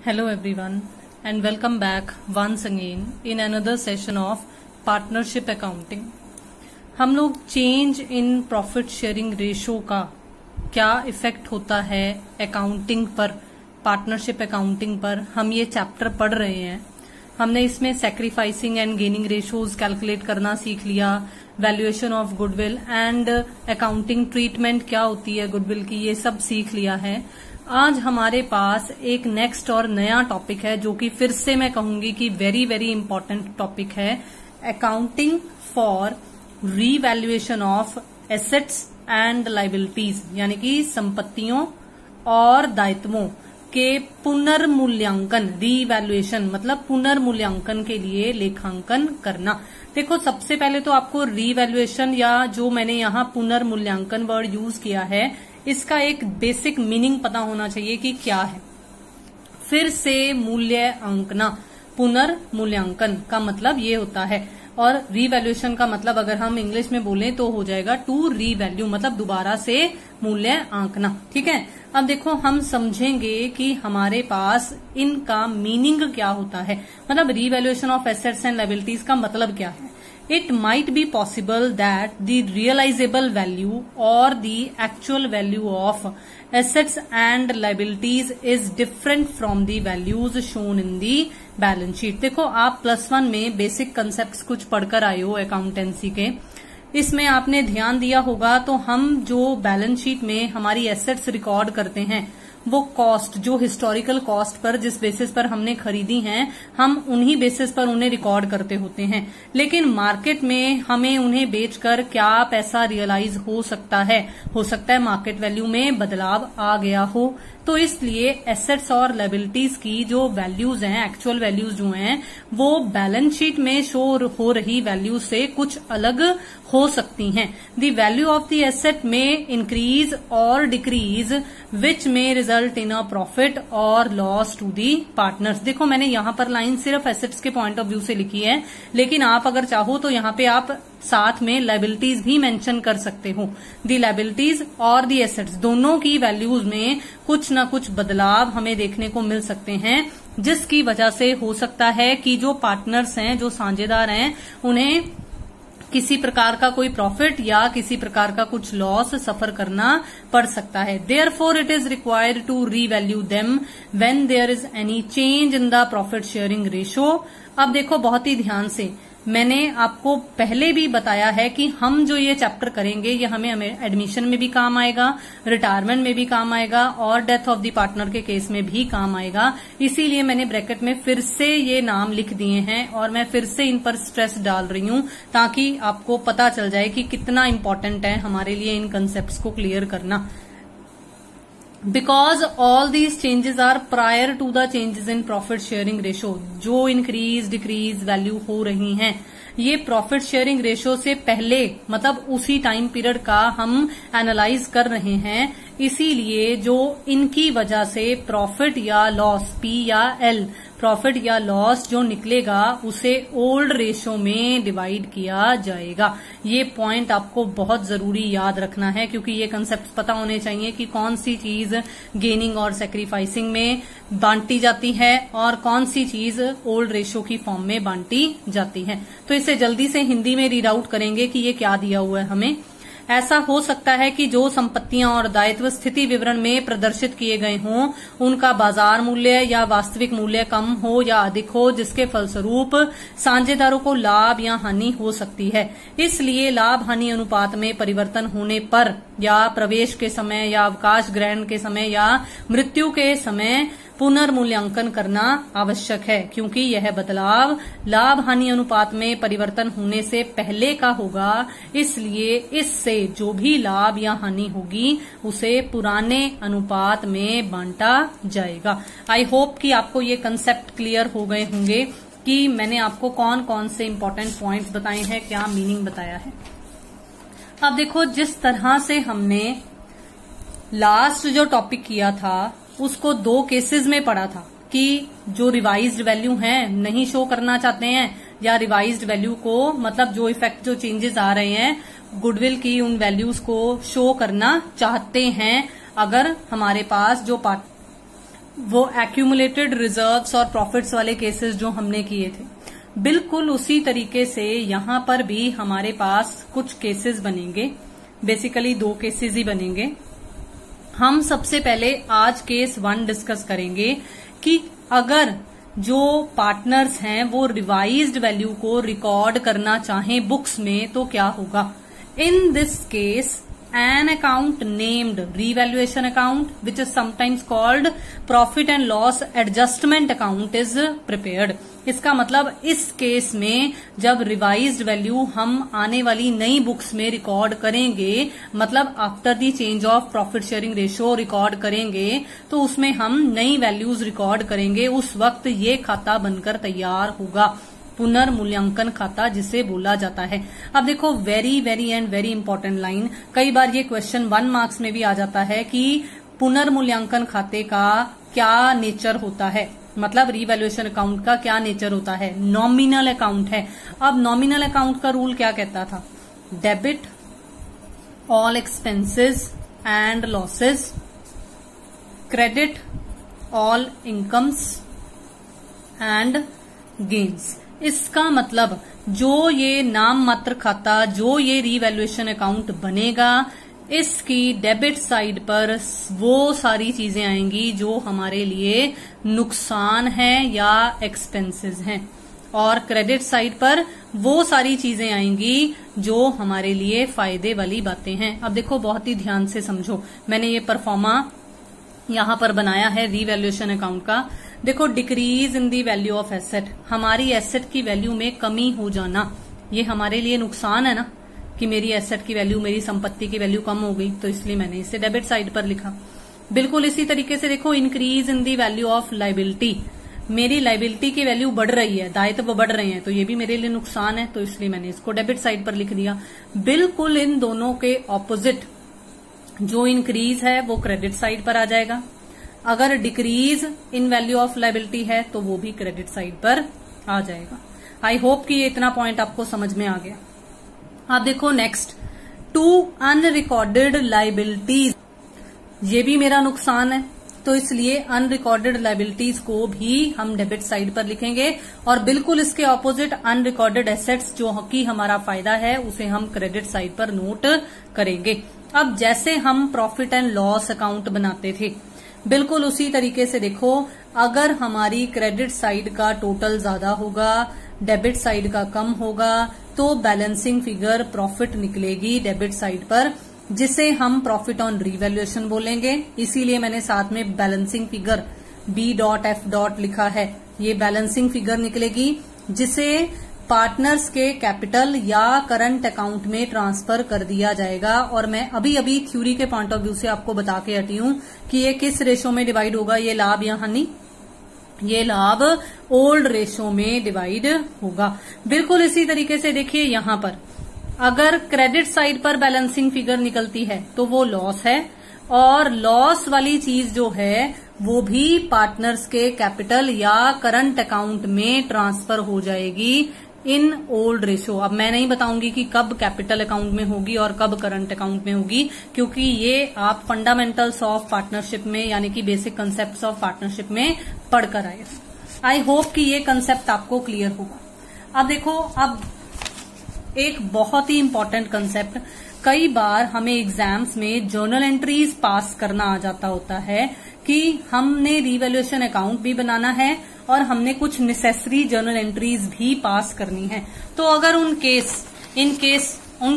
Hello everyone and welcome back once again in another session of partnership accounting। हम लोग change in profit sharing ratio का क्या effect होता है accounting पर, पार्टनरशिप अकाउंटिंग पर, हम ये चैप्टर पढ़ रहे हैं। हमने इसमें sacrificing and gaining ratios calculate करना सीख लिया, valuation of goodwill and accounting treatment क्या होती है गुडविल की, ये सब सीख लिया है। आज हमारे पास एक नेक्स्ट और नया टॉपिक है जो कि फिर से मैं कहूंगी कि वेरी वेरी इंपॉर्टेंट टॉपिक है, accounting for revaluation of assets and liabilities, यानी कि संपत्तियों और दायित्वों के पुनर्मूल्यांकन। रीवैल्यूएशन मतलब पुनर्मूल्यांकन के लिए लेखांकन करना। देखो, सबसे पहले तो आपको रीवैल्यूएशन या जो मैंने यहाँ पुनर्मूल्यांकन वर्ड यूज किया है, इसका एक बेसिक मीनिंग पता होना चाहिए कि क्या है। फिर से मूल्य आंकना, पुनर्मूल्यांकन का मतलब ये होता है, और रीवैल्यूएशन का मतलब अगर हम इंग्लिश में बोलें तो हो जाएगा टू रीवैल्यू, मतलब दोबारा से मूल्य आंकना। ठीक है, अब देखो हम समझेंगे कि हमारे पास इनका मीनिंग क्या होता है, मतलब revaluation of assets and liabilities का मतलब क्या है। It might be possible that the realizable value or the actual value of assets and liabilities is different from the values shown in the balance sheet। देखो, आप +1 में basic concepts कुछ पढ़कर आए हो अकाउंटेंसी के, इसमें आपने ध्यान दिया होगा। तो हम जो बैलेंस शीट में हमारी एसेट्स रिकॉर्ड करते हैं, वो कॉस्ट जो हिस्टोरिकल कॉस्ट पर जिस बेसिस पर हमने खरीदी हैं, हम उन्हीं बेसिस पर उन्हें रिकॉर्ड करते होते हैं। लेकिन मार्केट में हमें उन्हें बेचकर क्या पैसा रियलाइज हो सकता है मार्केट वैल्यू में बदलाव आ गया हो। तो इसलिए एसेट्स और लायबिलिटीज की जो वैल्यूज हैं, एक्चुअल वैल्यूज जो हैं, वो बैलेंस शीट में शो हो रही वैल्यू से कुछ अलग हो सकती हैं। The value of the asset में इंक्रीज और डिक्रीज विच में रिजल्ट इन अ प्रॉफिट और लॉस टू दी पार्टनर्स। देखो, मैंने यहाँ पर लाइन सिर्फ एसेट्स के पॉइंट ऑफ व्यू से लिखी है, लेकिन आप अगर चाहो तो यहाँ पे आप साथ में लायबिलिटीज भी मेंशन कर सकते हो। दी लायबिलिटीज और दी एसेट्स दोनों की वैल्यूज में कुछ न कुछ बदलाव हमें देखने को मिल सकते हैं, जिसकी वजह से हो सकता है कि जो पार्टनर्स हैं, जो साझेदार हैं, उन्हें किसी प्रकार का कोई प्रॉफिट या किसी प्रकार का कुछ लॉस सफर करना पड़ सकता है। Therefore it is required to revalue them when there is any change in the profit sharing ratio. अब देखो, बहुत ही ध्यान से, मैंने आपको पहले भी बताया है कि हम जो ये चैप्टर करेंगे ये हमें एडमिशन में भी काम आएगा, रिटायरमेंट में भी काम आएगा और डेथ ऑफ द पार्टनर के केस में भी काम आएगा। इसीलिए मैंने ब्रैकेट में फिर से ये नाम लिख दिए हैं और मैं फिर से इन पर स्ट्रेस डाल रही हूं, ताकि आपको पता चल जाए कि कितना इंपॉर्टेंट है हमारे लिए इन कंसेप्ट्स को क्लियर करना। Because all these changes are prior to the changes in profit sharing ratio, जो इंक्रीज डिक्रीज वैल्यू हो रही हैं, ये प्रॉफिट शेयरिंग रेशो से पहले, मतलब उसी टाइम पीरियड का हम एनालाइज कर रहे हैं। इसीलिए जो इनकी वजह से प्रॉफिट या लॉस, पी या एल, प्रॉफिट या लॉस जो निकलेगा उसे ओल्ड रेशो में डिवाइड किया जाएगा। ये पॉइंट आपको बहुत जरूरी याद रखना है, क्योंकि ये कंसेप्ट पता होने चाहिए कि कौन सी चीज गेनिंग और सैक्रिफाइसिंग में बांटी जाती है और कौन सी चीज ओल्ड रेशो की फॉर्म में बांटी जाती है। तो इसे जल्दी से हिंदी में रीड आउट करेंगे कि ये क्या दिया हुआ है हमें। ऐसा हो सकता है कि जो संपत्तियां और दायित्व स्थिति विवरण में प्रदर्शित किए गए हों, उनका बाजार मूल्य या वास्तविक मूल्य कम हो या अधिक हो, जिसके फलस्वरूप साझेदारों को लाभ या हानि हो सकती है। इसलिए लाभ हानि अनुपात में परिवर्तन होने पर, या प्रवेश के समय या अवकाश ग्रहण के समय या मृत्यु के समय पुनर्मूल्यांकन करना आवश्यक है, क्योंकि यह बदलाव लाभ हानि अनुपात में परिवर्तन होने से पहले का होगा। इसलिए इससे जो भी लाभ या हानि होगी उसे पुराने अनुपात में बांटा जाएगा। आई होप कि आपको ये कंसेप्ट क्लियर हो गए होंगे कि मैंने आपको कौन कौन से इंपॉर्टेंट पॉइंट्स बताए हैं, क्या मीनिंग बताया है। अब देखो, जिस तरह से हमने लास्ट जो टॉपिक किया था उसको 2 केसेस में पढ़ा था कि जो रिवाइज्ड वैल्यू हैं नहीं शो करना चाहते हैं, या रिवाइज्ड वैल्यू को मतलब जो इफेक्ट, जो चेंजेस आ रहे हैं गुडविल की, उन वैल्यूज को शो करना चाहते हैं। अगर हमारे पास जो वो एक्यूमुलेटेड रिजर्व्स और प्रॉफिट्स वाले केसेस जो हमने किए थे, बिल्कुल उसी तरीके से यहां पर भी हमारे पास कुछ केसेस बनेंगे। बेसिकली 2 केसेस ही बनेंगे। हम सबसे पहले आज केस 1 डिस्कस करेंगे कि अगर जो पार्टनर्स हैं वो रिवाइज्ड वैल्यू को रिकॉर्ड करना चाहें बुक्स में तो क्या होगा। In this case an account named revaluation account, which is sometimes called profit and loss adjustment account, is prepared। इसका मतलब इस केस में जब रिवाइज्ड वैल्यू हम आने वाली नई बुक्स में रिकॉर्ड करेंगे, मतलब after the change of profit sharing ratio record करेंगे, तो उसमें हम नई वैल्यूज रिकॉर्ड करेंगे। उस वक्त ये खाता बनकर तैयार होगा, पुनर्मूल्यांकन खाता जिसे बोला जाता है। अब देखो very very and very important line, कई बार ये क्वेश्चन 1 मार्क्स में भी आ जाता है कि पुनर्मूल्यांकन खाते का क्या नेचर होता है, मतलब रीवैल्यूएशन अकाउंट का क्या नेचर होता है। नॉमिनल अकाउंट है। अब नॉमिनल अकाउंट का रूल क्या कहता था, debit all expenses and losses, credit all incomes and gains. इसका मतलब जो ये नाम मात्र खाता, जो ये रीवैल्यूएशन अकाउंट बनेगा, इसकी डेबिट साइड पर वो सारी चीजें आएंगी जो हमारे लिए नुकसान है या एक्सपेंसेस हैं, और क्रेडिट साइड पर वो सारी चीजें आएंगी जो हमारे लिए फायदे वाली बातें हैं। अब देखो बहुत ही ध्यान से समझो, मैंने ये परफॉर्मा यहां पर बनाया है रीवैल्यूएशन अकाउंट का। देखो decrease in the value of asset, हमारी एसेट की वैल्यू में कमी हो जाना, ये हमारे लिए नुकसान है ना, कि मेरी एसेट की वैल्यू, मेरी संपत्ति की वैल्यू कम हो गई, तो इसलिए मैंने इसे डेबिट साइड पर लिखा। बिल्कुल इसी तरीके से देखो increase in the value of liability, मेरी लायबिलिटी की वैल्यू बढ़ रही है, दायित्व बढ़ रहे हैं, तो ये भी मेरे लिए नुकसान है, तो इसलिए मैंने इसको डेबिट साइड पर लिख दिया। बिल्कुल इन दोनों के ऑपोजिट जो इंक्रीज है वो क्रेडिट साइड पर आ जाएगा, अगर decrease in value of liability है तो वो भी क्रेडिट साइड पर आ जाएगा। आई होप कि ये इतना पॉइंट आपको समझ में आ गया। अब देखो नेक्स्ट, 2 अनरिकॉर्डेड लायबिलिटीज, ये भी मेरा नुकसान है, तो इसलिए अनरिकॉर्डेड लायबिलिटीज को भी हम डेबिट साइड पर लिखेंगे, और बिल्कुल इसके ऑपोजिट अनरिकॉर्डेड एसेट्स जो कि हमारा फायदा है उसे हम क्रेडिट साइड पर नोट करेंगे। अब जैसे हम प्रॉफिट एंड लॉस अकाउंट बनाते थे, बिल्कुल उसी तरीके से देखो, अगर हमारी क्रेडिट साइड का टोटल ज्यादा होगा, डेबिट साइड का कम होगा, तो बैलेंसिंग फिगर प्रॉफिट निकलेगी डेबिट साइड पर, जिसे हम प्रॉफिट ऑन रीवैल्यूएशन बोलेंगे। इसीलिए मैंने साथ में बैलेंसिंग फिगर B.F. लिखा है। ये बैलेंसिंग फिगर निकलेगी जिसे पार्टनर्स के कैपिटल या करंट अकाउंट में ट्रांसफर कर दिया जाएगा। और मैं अभी अभी थ्योरी के पॉइंट ऑफ व्यू से आपको बता के हटी हूं कि ये किस रेशो में डिवाइड होगा, ये लाभ या हानि, ये लाभ ओल्ड रेशो में डिवाइड होगा। बिल्कुल इसी तरीके से देखिए यहां पर अगर क्रेडिट साइड पर बैलेंसिंग फिगर निकलती है तो वो लॉस है, और लॉस वाली चीज जो है वो भी पार्टनर्स के कैपिटल या करंट अकाउंट में ट्रांसफर हो जाएगी इन ओल्ड रेशो। अब मैं नहीं बताऊंगी कि कब कैपिटल अकाउंट में होगी और कब करंट अकाउंट में होगी, क्योंकि ये आप फंडामेंटल्स ऑफ पार्टनरशिप में यानी कि बेसिक कंसेप्ट्स ऑफ पार्टनरशिप में पढ़कर आए। आई होप कि ये कंसेप्ट आपको क्लियर होगा। अब देखो, अब एक बहुत ही इंपॉर्टेंट कंसेप्ट, कई बार हमें एग्जाम्स में जर्नल एंट्रीज पास करना आ जाता होता है कि हमने रीवैल्यूएशन अकाउंट भी बनाना है और हमने कुछ नेसेसरी जर्नल एंट्रीज भी पास करनी है। तो अगर उन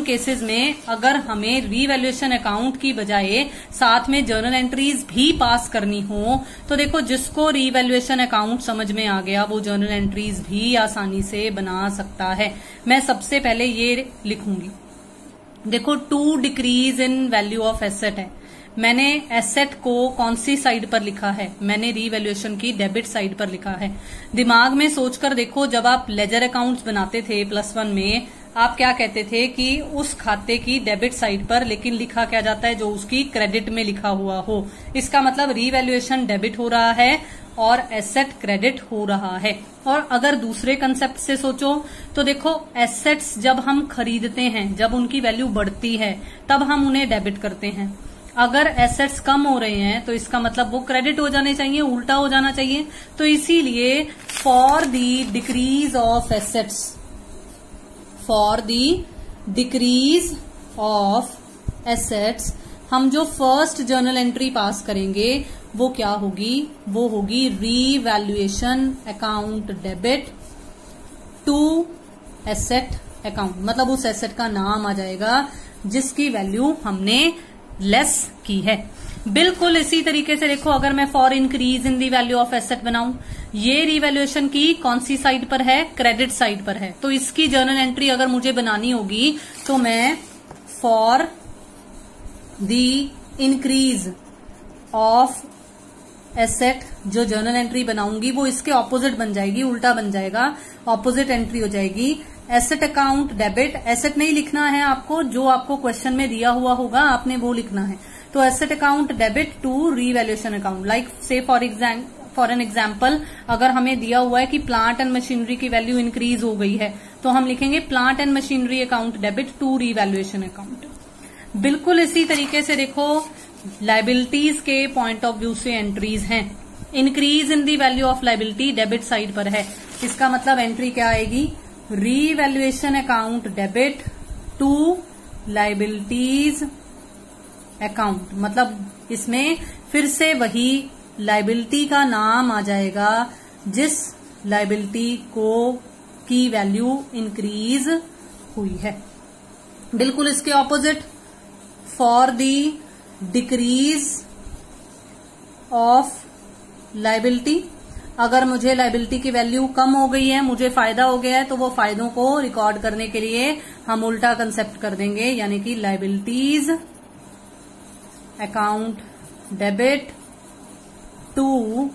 केसेस में अगर हमें रीवैल्यूएशन अकाउंट की बजाय साथ में जर्नल एंट्रीज भी पास करनी हो, तो देखो जिसको रीवैल्यूएशन अकाउंट समझ में आ गया वो जर्नल एंट्रीज भी आसानी से बना सकता है। मैं सबसे पहले ये लिखूंगी, देखो 2 decrease in value of asset है। मैंने एसेट को कौन सी साइड पर लिखा है, मैंने रीवैल्यूएशन की डेबिट साइड पर लिखा है। दिमाग में सोचकर देखो, जब आप लेजर अकाउंट्स बनाते थे +1 में, आप क्या कहते थे कि उस खाते की डेबिट साइड पर लेकिन लिखा क्या जाता है, जो उसकी क्रेडिट में लिखा हुआ हो। इसका मतलब रीवैल्यूएशन डेबिट हो रहा है और एसेट क्रेडिट हो रहा है। और अगर दूसरे कंसेप्ट से सोचो तो देखो, एसेट्स जब हम खरीदते हैं, जब उनकी वैल्यू बढ़ती है तब हम उन्हें डेबिट करते हैं, अगर एसेट्स कम हो रहे हैं तो इसका मतलब वो क्रेडिट हो जाने चाहिए, उल्टा हो जाना चाहिए। तो इसीलिए for the decrease of assets, for the decrease of assets, हम जो फर्स्ट जर्नल एंट्री पास करेंगे वो क्या होगी, वो होगी revaluation account debit to asset account. मतलब उस एसेट का नाम आ जाएगा जिसकी वैल्यू हमने लेस की है। बिल्कुल इसी तरीके से देखो, अगर मैं for increase in the value of asset बनाऊं, ये रिवैल्यूएशन की कौन सी साइड पर है, क्रेडिट साइड पर है। तो इसकी जर्नल एंट्री अगर मुझे बनानी होगी तो मैं for the increase of asset जो जर्नल एंट्री बनाऊंगी वो इसके ऑपोजिट बन जाएगी, उल्टा बन जाएगा, ऑपोजिट एंट्री हो जाएगी एसेट अकाउंट डेबिट। एसेट नहीं लिखना है आपको, जो आपको क्वेश्चन में दिया हुआ होगा आपने वो लिखना है। तो asset account debit to revaluation account. Like say for an example, अगर हमें दिया हुआ है कि प्लांट एंड मशीनरी की वैल्यू इंक्रीज हो गई है तो हम लिखेंगे plant and machinery account debit to revaluation account. बिल्कुल इसी तरीके से देखो, लाइबिलिटीज के पॉइंट ऑफ व्यू से एंट्रीज हैं। Increase in the value of liability debit side पर है, इसका मतलब एंट्री क्या आएगी, revaluation account debit to liabilities account. मतलब इसमें फिर से वही लाइबिलिटी का नाम आ जाएगा जिस लाइबिलिटी को की वैल्यू इंक्रीज हुई है। बिल्कुल इसके opposite, for the decrease of liability, अगर मुझे लाइबिलिटी की वैल्यू कम हो गई है, मुझे फायदा हो गया है, तो वो फायदों को रिकॉर्ड करने के लिए हम उल्टा कंसेप्ट कर देंगे, यानी कि liabilities account debit to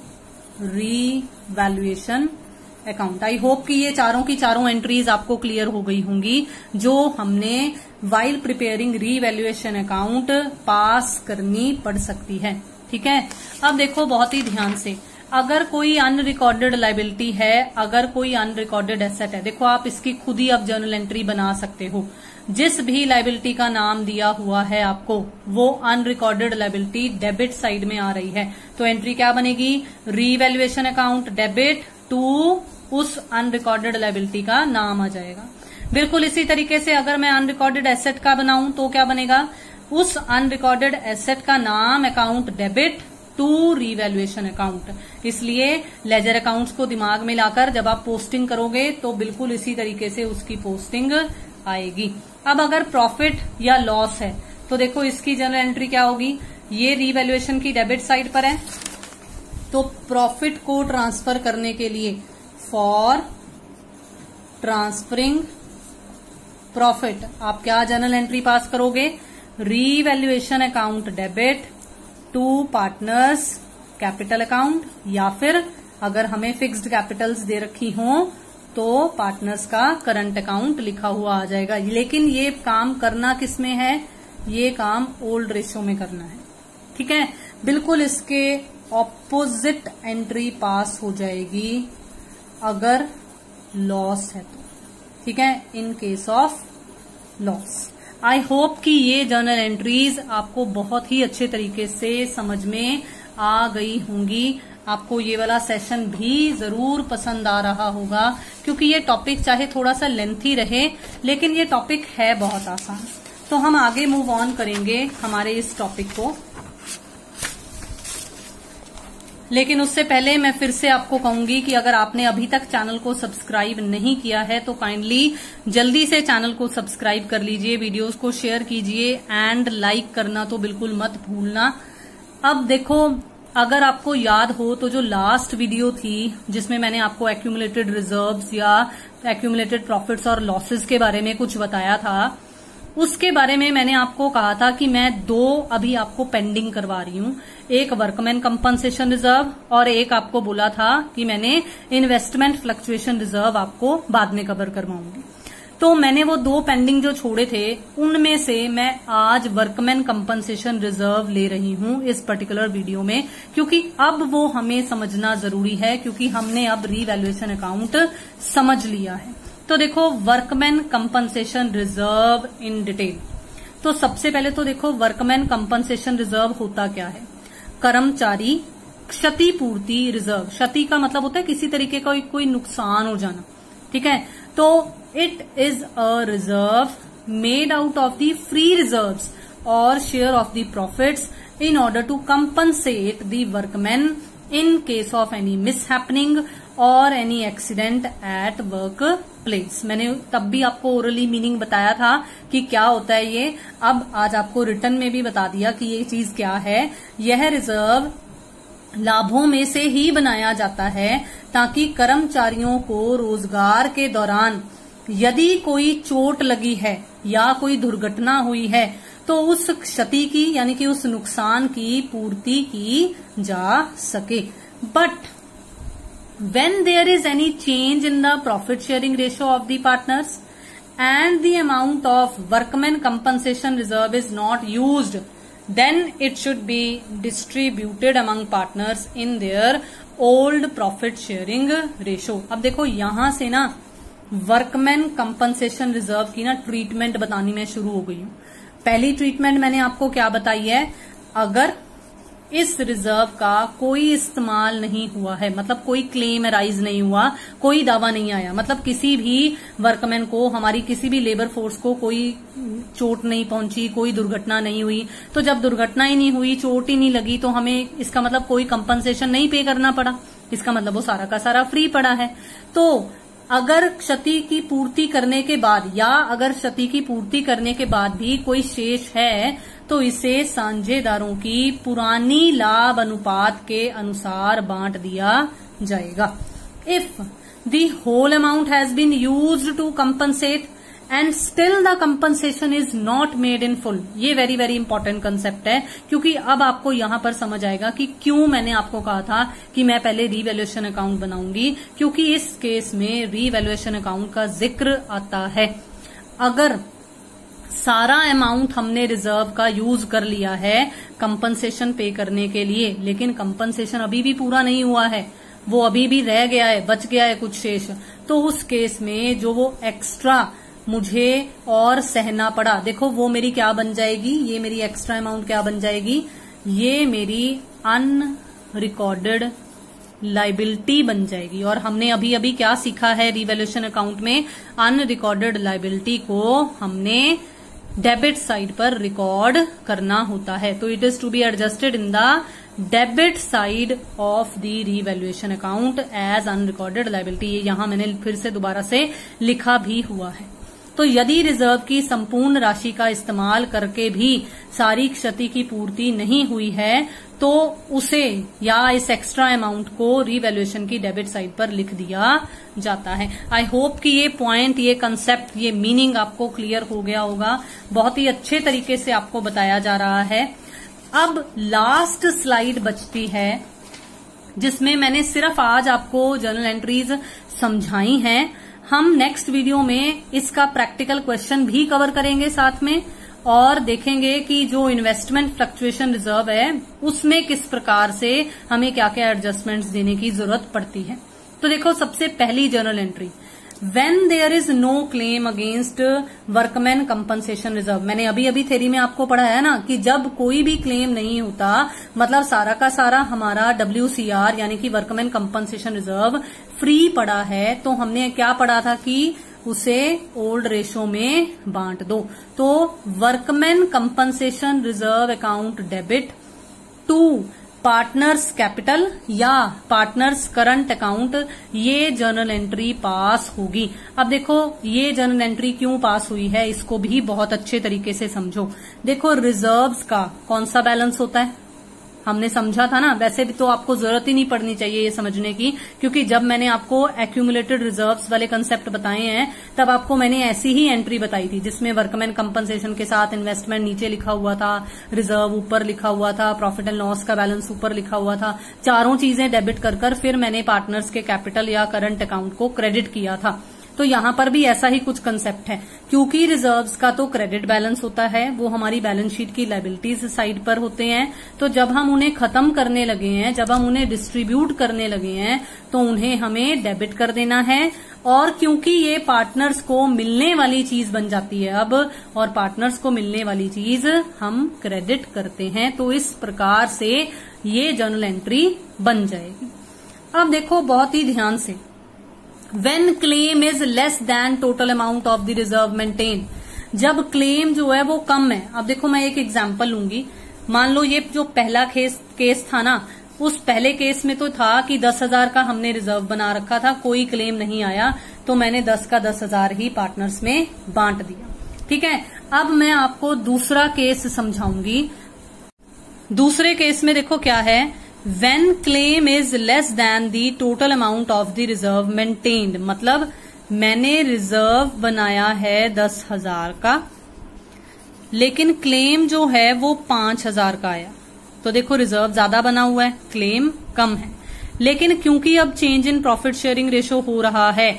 revaluation account. I hope कि ये चारों की चारों एंट्रीज आपको क्लियर हो गई होंगी जो हमने वाइल प्रिपेयरिंग रीवैल्यूएशन अकाउंट पास करनी पड़ सकती है। ठीक है, अब देखो बहुत ही ध्यान से, अगर कोई अनरिकॉर्डेड लाइबिलिटी है, अगर कोई अनरिकॉर्डेड एसेट है, देखो आप इसकी खुद ही आप जर्नल एंट्री बना सकते हो। जिस भी लाइबिलिटी का नाम दिया हुआ है आपको, वो अनरिकॉर्डेड लाइबिलिटी डेबिट साइड में आ रही है, तो एंट्री क्या बनेगी, रीवैल्यूएशन अकाउंट डेबिट टू उस अनरिकॉर्डेड लाइबिलिटी का नाम आ जाएगा। बिल्कुल इसी तरीके से अगर मैं अनरिकॉर्डेड एसेट का बनाऊं तो क्या बनेगा, उस अनरिकॉर्डेड एसेट का नाम account debit to revaluation account. इसलिए लेजर अकाउंट्स को दिमाग में लाकर जब आप पोस्टिंग करोगे तो बिल्कुल इसी तरीके से उसकी पोस्टिंग आएगी। अब अगर प्रॉफिट या लॉस है तो देखो इसकी जनरल एंट्री क्या होगी, ये रीवैल्यूएशन की डेबिट साइड पर है, तो प्रॉफिट को ट्रांसफर करने के लिए फॉर ट्रांसफरिंग प्रॉफिट आप क्या जनरल एंट्री पास करोगे, revaluation account debit to partners capital account, या फिर अगर हमें फिक्स्ड कैपिटल्स दे रखी हो तो पार्टनर्स का करंट अकाउंट लिखा हुआ आ जाएगा। लेकिन ये काम करना किस में है, ये काम ओल्ड रेशियो में करना है। ठीक है, बिल्कुल इसके ऑपोजिट एंट्री पास हो जाएगी अगर लॉस है तो। ठीक है, इन case of loss. I hope कि ये जर्नल एंट्रीज आपको बहुत ही अच्छे तरीके से समझ में आ गई होंगी। आपको ये वाला सेशन भी जरूर पसंद आ रहा होगा, क्योंकि ये टॉपिक चाहे थोड़ा सा लेंथी रहे लेकिन ये टॉपिक है बहुत आसान। तो हम आगे मूव ऑन करेंगे हमारे इस टॉपिक को, लेकिन उससे पहले मैं फिर से आपको कहूंगी कि अगर आपने अभी तक चैनल को सब्सक्राइब नहीं किया है तो काइंडली जल्दी से चैनल को सब्सक्राइब कर लीजिए, वीडियोस को शेयर कीजिए एंड लाइक करना तो बिल्कुल मत भूलना। अब देखो, अगर आपको याद हो तो जो लास्ट वीडियो थी जिसमें मैंने आपको एक्यूमुलेटेड रिजर्व्स या एक्यूमुलेटेड प्रॉफिट्स और लॉसेस के बारे में कुछ बताया था, उसके बारे में मैंने आपको कहा था कि मैं दो अभी आपको पेंडिंग करवा रही हूं, एक वर्कमैन कंपनसेशन रिजर्व और एक आपको बोला था कि मैंने इन्वेस्टमेंट फ्लक्चुएशन रिजर्व आपको बाद में कवर करवाऊंगी। तो मैंने वो दो पेंडिंग जो छोड़े थे उनमें से मैं आज वर्कमैन कंपनसेशन रिजर्व ले रही हूं इस पर्टिकुलर वीडियो में, क्योंकि अब वो हमें समझना जरूरी है, क्योंकि हमने अब रीवैल्यूएशन अकाउंट समझ लिया है। तो देखो, workman compensation reserve in detail. तो सबसे पहले तो देखो वर्कमैन कंपनसेशन रिजर्व होता क्या है। कर्मचारी क्षतिपूर्ति रिजर्व, क्षति का मतलब होता है किसी तरीके का कोई नुकसान हो जाना, ठीक है। तो it is a reserve made out of the free reserves और share of the profits in order to compensate the workman in case of any mishappening और any accident at work place. मैंने तब भी आपको ओरली मीनिंग बताया था कि क्या होता है ये, अब आज आपको रिटर्न में भी बता दिया कि ये चीज क्या है। यह रिजर्व लाभों में से ही बनाया जाता है ताकि कर्मचारियों को रोजगार के दौरान यदि कोई चोट लगी है या कोई दुर्घटना हुई है तो उस क्षति की यानी कि उस नुकसान की पूर्ति की जा सके। But when there is any change in the profit sharing ratio of the partners and the amount of workman compensation reserve is not used, then it should be distributed among partners in their old profit sharing ratio। अब देखो यहां से ना workman compensation reserve की ना treatment बतानी मैं शुरू हो गई हूं। पहली ट्रीटमेंट मैंने आपको क्या बताई है, अगर इस रिजर्व का कोई इस्तेमाल नहीं हुआ है, मतलब कोई क्लेम अराइज नहीं हुआ, कोई दावा नहीं आया, मतलब किसी भी वर्कमैन को, हमारी किसी भी लेबर फोर्स को कोई चोट नहीं पहुंची, कोई दुर्घटना नहीं हुई, तो जब दुर्घटना ही नहीं हुई, चोट ही नहीं लगी, तो हमें इसका मतलब कोई कंपनसेशन नहीं पे करना पड़ा, इसका मतलब वो सारा का सारा फ्री पड़ा है। तो अगर क्षति की पूर्ति करने के बाद या अगर क्षति की पूर्ति करने के बाद भी कोई शेष है तो इसे साझेदारों की पुरानी लाभ अनुपात के अनुसार बांट दिया जाएगा। If the whole amount has been used to compensate and still the compensation is not made in full, ये वेरी वेरी इंपॉर्टेंट कंसेप्ट है, क्योंकि अब आपको यहां पर समझ आएगा कि क्यों मैंने आपको कहा था कि मैं पहले रीवैल्यूएशन अकाउंट बनाऊंगी, क्योंकि इस केस में रीवैल्यूएशन अकाउंट का जिक्र आता है। अगर सारा अमाउंट हमने रिजर्व का यूज कर लिया है कंपनसेशन पे करने के लिए, लेकिन कंपनसेशन अभी भी पूरा नहीं हुआ है, वो अभी भी रह गया है, बच गया है कुछ शेष, तो उस केस में जो वो एक्स्ट्रा मुझे और सहना पड़ा, देखो वो मेरी क्या बन जाएगी, ये मेरी एक्स्ट्रा अमाउंट क्या बन जाएगी, ये मेरी अनरिकॉर्डेड लाइबिलिटी बन जाएगी। और हमने अभी अभी क्या सीखा है रीवैल्यूएशन अकाउंट में, अनरिकॉर्डेड लाइबिलिटी को हमने डेबिट साइड पर रिकॉर्ड करना होता है। तो it is to be adjusted in the debit side of the revaluation account as unrecorded liability. ये यहां मैंने फिर से दोबारा से लिखा भी हुआ है। तो यदि रिजर्व की संपूर्ण राशि का इस्तेमाल करके भी सारी क्षति की पूर्ति नहीं हुई है तो उसे या इस एक्स्ट्रा अमाउंट को रीवैल्यूएशन की डेबिट साइड पर लिख दिया जाता है। आई होप कि ये पॉइंट, ये कंसेप्ट, ये मीनिंग आपको क्लियर हो गया होगा। बहुत ही अच्छे तरीके से आपको बताया जा रहा है। अब लास्ट स्लाइड बचती है जिसमें मैंने सिर्फ आज आपको जर्नल एंट्रीज समझाई हैं। हम नेक्स्ट वीडियो में इसका प्रैक्टिकल क्वेश्चन भी कवर करेंगे साथ में, और देखेंगे कि जो इन्वेस्टमेंट फ्लक्चुएशन रिजर्व है उसमें किस प्रकार से हमें क्या क्या एडजस्टमेंट्स देने की जरूरत पड़ती है। तो देखो सबसे पहली journal entry, when there is no claim against workman compensation reserve. मैंने अभी अभी थ्योरी में आपको पढ़ाया ना कि जब कोई भी क्लेम नहीं होता, मतलब सारा का सारा हमारा WCR यानी कि वर्कमैन कंपनसेशन रिजर्व फ्री पड़ा है, तो हमने क्या पढ़ा था कि उसे ओल्ड रेशो में बांट दो। तो workman compensation reserve account debit to partners capital या पार्टनर्स करंट अकाउंट, ये जर्नल एंट्री पास होगी। अब देखो ये जर्नल एंट्री क्यों पास हुई है, इसको भी बहुत अच्छे तरीके से समझो। देखो रिजर्व्स का कौन सा बैलेंस होता है, हमने समझा था ना। वैसे भी तो आपको जरूरत ही नहीं पड़नी चाहिए ये समझने की, क्योंकि जब मैंने आपको एक्यूमुलेटेड रिजर्व्स वाले कंसेप्ट बताए हैं तब आपको मैंने ऐसी ही एंट्री बताई थी जिसमें वर्कमैन कंपनसेशन के साथ इन्वेस्टमेंट नीचे लिखा हुआ था, रिजर्व ऊपर लिखा हुआ था, प्रॉफिट एंड लॉस का बैलेंस ऊपर लिखा हुआ था। चारों चीजें डेबिट कर फिर मैंने पार्टनर्स के कैपिटल या करंट अकाउंट को क्रेडिट किया था। तो यहां पर भी ऐसा ही कुछ कंसेप्ट है, क्योंकि रिजर्व्स का तो क्रेडिट बैलेंस होता है, वो हमारी बैलेंस शीट की लायबिलिटीज साइड पर होते हैं। तो जब हम उन्हें खत्म करने लगे हैं, जब हम उन्हें डिस्ट्रीब्यूट करने लगे हैं, तो उन्हें हमें डेबिट कर देना है। और क्योंकि ये पार्टनर्स को मिलने वाली चीज बन जाती है अब, और पार्टनर्स को मिलने वाली चीज हम क्रेडिट करते हैं, तो इस प्रकार से ये जर्नल एंट्री बन जाएगी। अब देखो बहुत ही ध्यान से, when claim is less than total amount of the reserve maintain, जब क्लेम जो है वो कम है। अब देखो मैं एक एग्जांपल लूंगी, मान लो ये जो पहला केस था ना, उस पहले केस में तो था कि 10,000 का हमने रिजर्व बना रखा था, कोई क्लेम नहीं आया, तो मैंने 10 का 10,000 ही पार्टनर्स में बांट दिया। ठीक है, अब मैं आपको दूसरा केस समझाऊंगी। दूसरे केस में देखो क्या है, when claim is less than the total amount of the reserve maintained, मतलब मैंने रिजर्व बनाया है 10,000 का, लेकिन क्लेम जो है वो 5,000 का आया। तो देखो रिजर्व ज्यादा बना हुआ है, क्लेम कम है, लेकिन क्योंकि अब change in profit sharing ratio हो रहा है,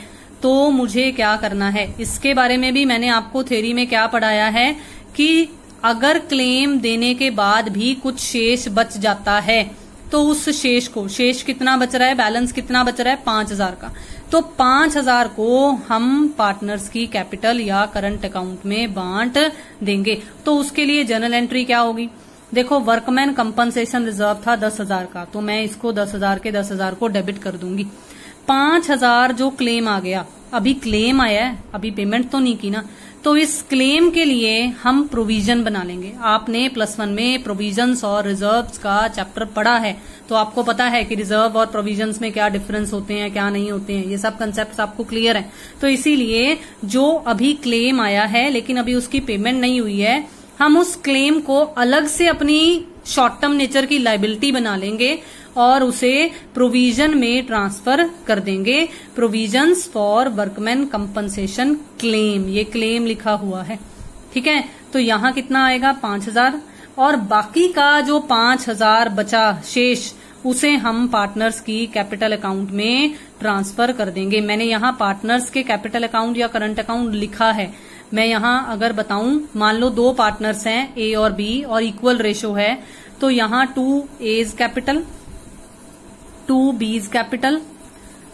तो मुझे क्या करना है, इसके बारे में भी मैंने आपको थ्योरी में क्या पढ़ाया है कि अगर क्लेम देने के बाद भी कुछ शेष बच जाता है, तो उस शेष को, शेष कितना बच रहा है, बैलेंस कितना बच रहा है, 5,000 का, तो 5,000 को हम पार्टनर्स की कैपिटल या करंट अकाउंट में बांट देंगे। तो उसके लिए जर्नल एंट्री क्या होगी, देखो वर्कमैन कंपनसेशन रिजर्व था 10,000 का, तो मैं इसको 10,000 के 10,000 को डेबिट कर दूंगी। 5,000 जो क्लेम आ गया, अभी क्लेम आया है, अभी पेमेंट तो नहीं की ना, तो इस क्लेम के लिए हम प्रोविजन बना लेंगे। आपने +1 में प्रोविजंस और रिजर्व्स का चैप्टर पढ़ा है, तो आपको पता है कि रिजर्व और प्रोविजंस में क्या डिफरेंस होते हैं, क्या नहीं होते हैं, ये सब कंसेप्ट आपको क्लियर है। तो इसीलिए जो अभी क्लेम आया है लेकिन अभी उसकी पेमेंट नहीं हुई है, हम उस क्लेम को अलग से अपनी शॉर्ट टर्म नेचर की लायबिलिटी बना लेंगे और उसे प्रोविजन में ट्रांसफर कर देंगे। Provisions for workman compensation claim, ये क्लेम लिखा हुआ है। ठीक है, तो यहां कितना आएगा, 5,000, और बाकी का जो 5,000 बचा शेष, उसे हम पार्टनर्स की कैपिटल अकाउंट में ट्रांसफर कर देंगे। मैंने यहाँ पार्टनर्स के कैपिटल अकाउंट या करंट अकाउंट लिखा है। मैं यहाँ अगर बताऊं, मान लो 2 पार्टनर्स हैं ए और बी और इक्वल रेशो है, तो यहाँ 2 A's कैपिटल 2 B's कैपिटल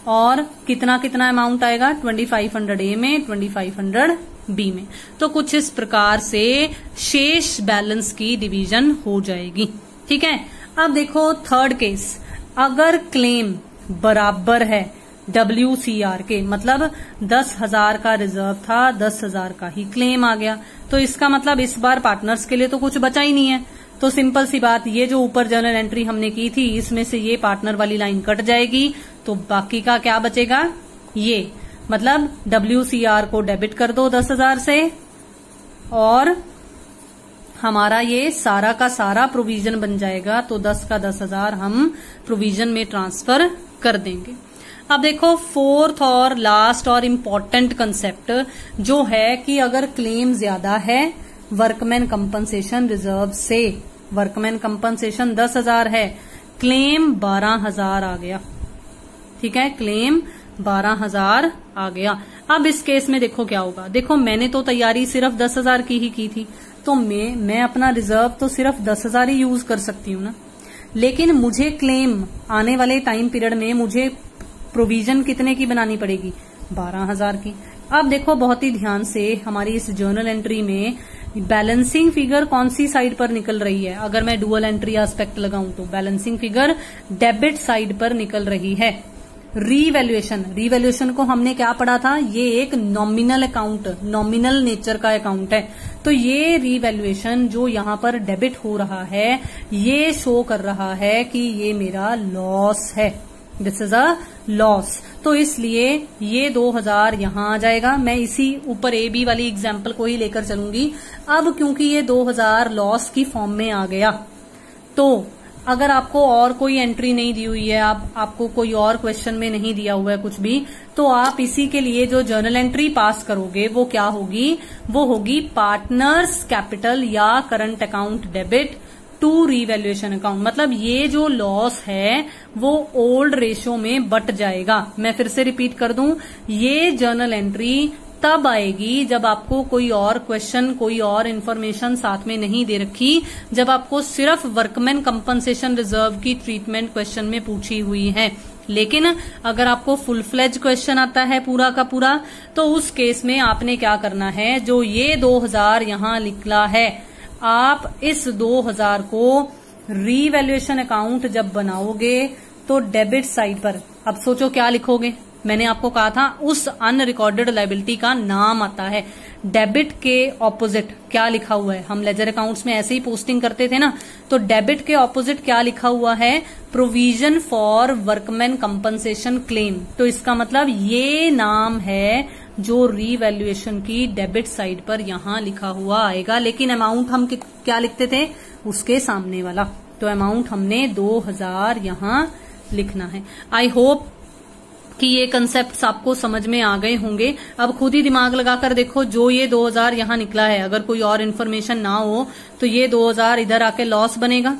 और कितना कितना अमाउंट आएगा, 2500 A में, 2500 B में। तो कुछ इस प्रकार से शेष बैलेंस की डिवीजन हो जाएगी। ठीक है, अब देखो थर्ड केस, अगर क्लेम बराबर है WCR के, मतलब 10,000 का रिजर्व था, 10,000 का ही क्लेम आ गया, तो इसका मतलब इस बार पार्टनर्स के लिए तो कुछ बचा ही नहीं है। तो सिंपल सी बात, ये जो ऊपर जर्नल एंट्री हमने की थी, इसमें से ये पार्टनर वाली लाइन कट जाएगी, तो बाकी का क्या बचेगा, ये मतलब WCR को डेबिट कर दो 10,000 से, और हमारा ये सारा का सारा प्रोविजन बन जाएगा। तो 10 का 10,000 हम प्रोविजन में ट्रांसफर कर देंगे। अब देखो फोर्थ और लास्ट और इम्पोर्टेंट कंसेप्ट जो है कि अगर क्लेम ज्यादा है वर्कमैन कंपनसेशन रिजर्व से, वर्कमैन कंपनसेशन 10,000 है, क्लेम 12,000 आ गया। ठीक है, क्लेम 12,000 आ गया। अब इस केस में देखो क्या होगा, देखो मैंने तो तैयारी सिर्फ 10,000 की ही की थी, तो मैं अपना रिजर्व तो सिर्फ 10,000 ही यूज कर सकती हूँ ना, लेकिन मुझे क्लेम आने वाले टाइम पीरियड में मुझे प्रोविजन कितने की बनानी पड़ेगी, 12,000 की। अब देखो बहुत ही ध्यान से, हमारी इस जर्नल एंट्री में बैलेंसिंग फिगर कौन सी साइड पर निकल रही है, अगर मैं डुअल एंट्री एस्पेक्ट लगाऊं तो बैलेंसिंग फिगर डेबिट साइड पर निकल रही है। रीवैल्यूएशन को हमने क्या पढ़ा था, ये एक नॉमिनल अकाउंट, नॉमिनल नेचर का अकाउंट है, तो ये रीवैल्यूएशन जो यहाँ पर डेबिट हो रहा है, ये शो कर रहा है कि ये मेरा लॉस है, दिस इज अ लॉस। तो इसलिए ये 2,000 यहां आ जाएगा। मैं इसी ऊपर AB वाली एग्जाम्पल को ही लेकर चलूंगी। अब क्योंकि ये 2,000 लॉस की फॉर्म में आ गया, तो अगर आपको और कोई एंट्री नहीं दी हुई है, आपको कोई और क्वेश्चन में नहीं दिया हुआ है कुछ भी, तो आप इसी के लिए जो जर्नल एंट्री पास करोगे वो क्या होगी, वो होगी पार्टनर्स कैपिटल या current account debit to revaluation account. मतलब ये जो लॉस है वो ओल्ड रेशो में बट जाएगा। मैं फिर से रिपीट कर दूं, ये जर्नल एंट्री तब आएगी जब आपको कोई और क्वेश्चन, कोई और इन्फॉर्मेशन साथ में नहीं दे रखी, जब आपको सिर्फ वर्कमैन कंपनसेशन रिजर्व की ट्रीटमेंट क्वेश्चन में पूछी हुई है। लेकिन अगर आपको फुल फ्लेज क्वेश्चन आता है पूरा का पूरा, तो उस केस में आपने क्या करना है, जो ये 2000 यहां निकला है, आप इस 2000 को रीवैल्यूएशन अकाउंट जब बनाओगे तो डेबिट साइड पर, अब सोचो क्या लिखोगे। मैंने आपको कहा था उस अनरिकॉर्डेड लायबिलिटी का नाम आता है। डेबिट के ऑपोजिट क्या लिखा हुआ है, हम लेजर अकाउंट्स में ऐसे ही पोस्टिंग करते थे ना, तो डेबिट के ऑपोजिट क्या लिखा हुआ है, provision for workman compensation claim. तो इसका मतलब ये नाम है जो रीवैल्यूएशन की डेबिट साइड पर यहां लिखा हुआ आएगा, लेकिन अमाउंट हम क्या लिखते थे, उसके सामने वाला। तो अमाउंट हमने 2000 यहां लिखना है। आई होप कि ये कंसेप्ट्स आपको समझ में आ गए होंगे। अब खुद ही दिमाग लगाकर देखो, जो ये 2000 यहां निकला है, अगर कोई और इन्फॉर्मेशन ना हो तो ये 2000 इधर आके लॉस बनेगा,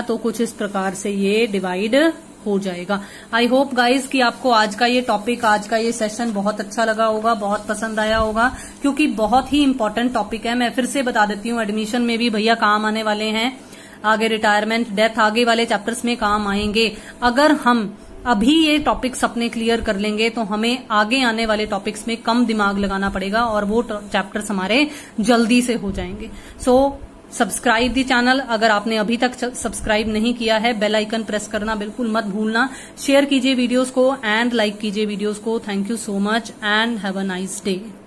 तो कुछ इस प्रकार से ये डिवाइड हो जाएगा। आई होप गाइज कि आपको आज का ये टॉपिक, आज का ये सेशन बहुत अच्छा लगा होगा, बहुत पसंद आया होगा, क्योंकि बहुत ही इंपॉर्टेंट टॉपिक है। मैं फिर से बता देती हूँ, एडमिशन में भी भैया काम आने वाले हैं, आगे रिटायरमेंट, डेथ, आगे वाले चैप्टर्स में काम आएंगे। अगर हम अभी ये टॉपिक्स अपने क्लियर कर लेंगे तो हमें आगे आने वाले टॉपिक्स में कम दिमाग लगाना पड़ेगा और वो चैप्टर्स हमारे जल्दी से हो जाएंगे। सो सब्सक्राइब दी चैनल, अगर आपने अभी तक सब्सक्राइब नहीं किया है, बेल आइकन प्रेस करना बिल्कुल मत भूलना। शेयर कीजिए वीडियोस को एंड लाइक कीजिए वीडियोस को। Thank you so much and have a nice day.